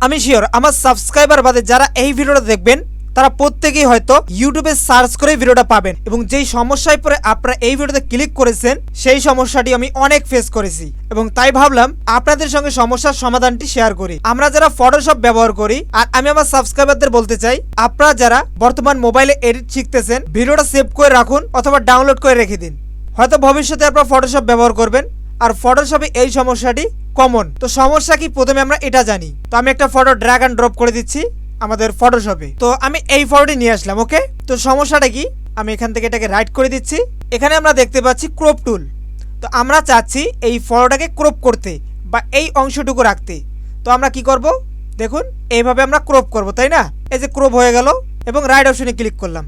আমি শিওর আমার সাবস্ক্রাইবার বাদে যারা এই ভিডিওটা দেখবেন তারা প্রত্যেকেই হয়তো ইউটিউবে সার্চ করে ভিডিওটা পাবেন এবং যেই সমস্যায় পরে আপনারা এই ভিডিওতে ক্লিক করেছেন সেই সমস্যাটি আমি অনেক ফেস করেছি এবং তাই ভাবলাম আপনাদের সঙ্গে সমস্যার সমাধানটি শেয়ার করি। আমরা যারা ফটোশপ ব্যবহার করি আর আমি আমার সাবস্ক্রাইবারদের বলতে চাই, আপনারা যারা বর্তমান মোবাইলে এডিট শিখতেছেন ভিডিওটা সেভ করে রাখুন অথবা ডাউনলোড করে রেখে দিন। হয়তো ভবিষ্যতে আপনারা ফটোশপ ব্যবহার করবেন আর ফটোশপে এই সমস্যাটি কমন। তো সমস্যা কি প্রথমে আমরা এটা জানি। তো আমি একটা ফটো ড্র্যাগ অ্যান্ড ড্রপ করে দিচ্ছি আমাদের ফটোশপে। তো আমি এই ফটোটি নিয়ে আসলাম। ওকে, তো সমস্যাটা কি, আমি এখান থেকে এটাকে রাইট করে দিচ্ছি। এখানে আমরা দেখতে পাচ্ছি ক্রপ টুল। তো আমরা চাচ্ছি এই ফটোটাকে ক্রপ করতে বা এই অংশটুকু রাখতে। তো আমরা কি করব, দেখুন এইভাবে আমরা ক্রপ করব, তাই না? এই যে ক্রপ হয়ে গেল এবং রাইট অপশনে ক্লিক করলাম।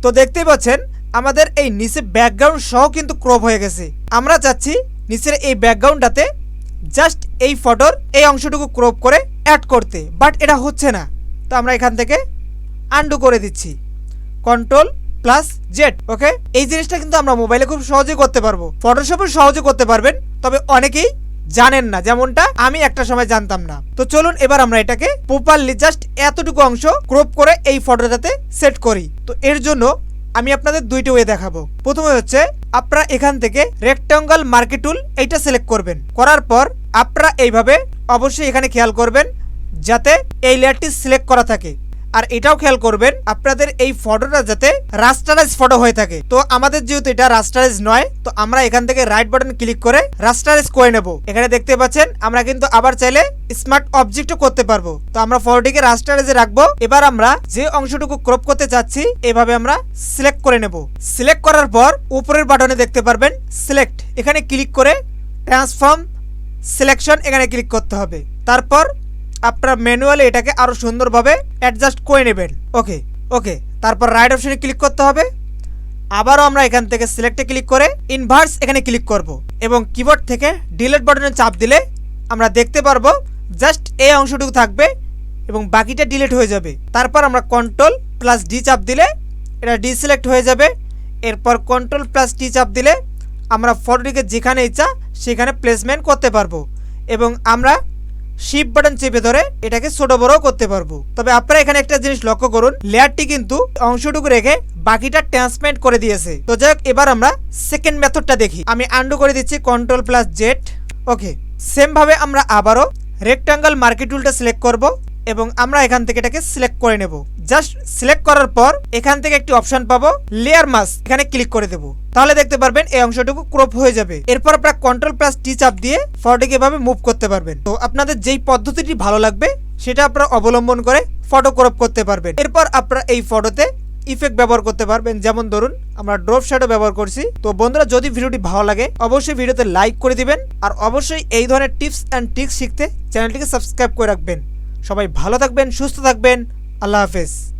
তো দেখতেই পাচ্ছেন আমাদের এই নিচে ব্যাকগ্রাউন্ড সহ কিন্তু ক্রপ হয়ে গেছে। আমরা চাচ্ছি নিচের এই ব্যাকগ্রাউন্ডটাতে জাস্ট এই ফটোর এই অংশটুকু ক্রপ করে অ্যাড করতে, বাট এটা হচ্ছে না। তো আমরা এখান থেকে আনডু করে দিচ্ছি Ctrl+Z। ওকে, এই জিনিসটা কিন্তু আমরা মোবাইলে খুব সহজে করতে পারবো, ফটোশপে সহজে করতে পারবেন, তবে অনেকেই জানেন না, যেমনটা আমি একটা সময় জানতাম না। তো চলুন এবার আমরা এটাকে প্রপারলি জাস্ট এতটুকু অংশ ক্রপ করে এই ফটোটাতে সেট করি। তো এর জন্য আমি আপনাদের দুইটা ওয়ে দেখাবো। প্রথমে হচ্ছে আপনারা এখান থেকে রেক্ট্যাঙ্গল মার্কি টুল এইটা সিলেক্ট করবেন। করার পর আপনারা এইভাবে অবশ্যই এখানে খেয়াল করবেন যাতে এই লেয়ারটি সিলেক্ট করা থাকে, আর এটাও খেয়াল করবেন আপনাদের এই ফটোটা যাতে রাস্টারাইজ ফটো হয়ে থাকে। তো আমাদের যেহেতু এটা রাস্টারাইজ নয়, তো আমরা এখান থেকে রাইট বাটন ক্লিক করে রাস্টারাইজ করে নেব। এখানে দেখতে পাচ্ছেন আমরা কিন্তু আবার চাইলে স্মার্ট অবজেক্টও করতে পারবো। তো আমরা ফটোটিকে রাস্টারাইজে রাখবো। এবার আমরা যে অংশটুকু ক্রপ করতে চাচ্ছি এভাবে আমরা সিলেক্ট করে নেব। সিলেক্ট করার পর উপরের বাটনে দেখতে পারবেন সিলেক্ট, এখানে ক্লিক করে ট্রান্সফর্ম সিলেকশন এখানে ক্লিক করতে হবে। তারপর আপনারা ম্যানুয়ালি এটাকে আরো সুন্দরভাবে অ্যাডজাস্ট করে নেবেন। ওকে ওকে, তারপর রাইট অপশনে ক্লিক করতে হবে। আবারও আমরা এখান থেকে সিলেক্টে ক্লিক করে ইনভার্স এখানে ক্লিক করব এবং কিবোর্ড থেকে ডিলিট বাটনে চাপ দিলে আমরা দেখতে পারবো জাস্ট এই অংশটুকু থাকবে এবং বাকিটা ডিলিট হয়ে যাবে। তারপর আমরা Ctrl+D চাপ দিলে এটা ডিসিলেক্ট হয়ে যাবে। এরপর Ctrl+T চাপ দিলে আমরা ফটোটিকে যেখানে ইচ্ছা সেখানে প্লেসমেন্ট করতে পারবো এবং আমরা শিফট বাটন চেপে ধরে এটাকে ছোট বড় করতে পারবো। তবে আপনারা এখানে একটা জিনিস লক্ষ্য করুন, লেয়ারটি কিন্তু অংশটুকু রেখে বাকিটা ট্রান্সমেন্ট করে দিয়েছে। তো যাই হোক, এবার আমরা সেকেন্ড মেথডটা দেখি। আমি আন্ডু করে দিচ্ছি Ctrl+Z। ওকে, সেম ভাবে আমরা আবারও রেক্ট্যাঙ্গল মার্কি টুলটা সিলেক্ট করব এবং আমরা এখান থেকে এটাকে সিলেক্ট করে নেব। জাস্ট সিলেক্ট করার পর এখান থেকে একটি অপশন পাবো লেয়ার মাস্ক, এখানে ক্লিক করে দেব। তাহলে দেখতে পারবেন এই অংশটুকু ক্রপ হয়ে যাবে। এরপর আপনারা Ctrl+T চাপ দিয়ে ফটোটিকে এভাবে মুভ করতে পারবেন। তো আপনাদের যেই পদ্ধতিটি ভালো লাগবে সেটা আপনারা অবলম্বন করে ফটো ক্রপ করতে পারবেন। এরপর আপনারা এই ফটোতে ইফেক্ট ব্যবহার করতে পারবেন, যেমন ধরুন আমরা ড্রপ শ্যাডো ব্যবহার করছি। তো বন্ধুরা, যদি ভিডিওটি ভালো লাগে অবশ্যই ভিডিওতে লাইক করে দিবেন আর অবশ্যই এই ধরনের টিপস অ্যান্ড ট্রিক্স শিখতে চ্যানেলটিকে সাবস্ক্রাইব করে রাখবেন। সবাই ভালো থাকবেন, সুস্থ থাকবেন, আল্লাহ হাফেজ।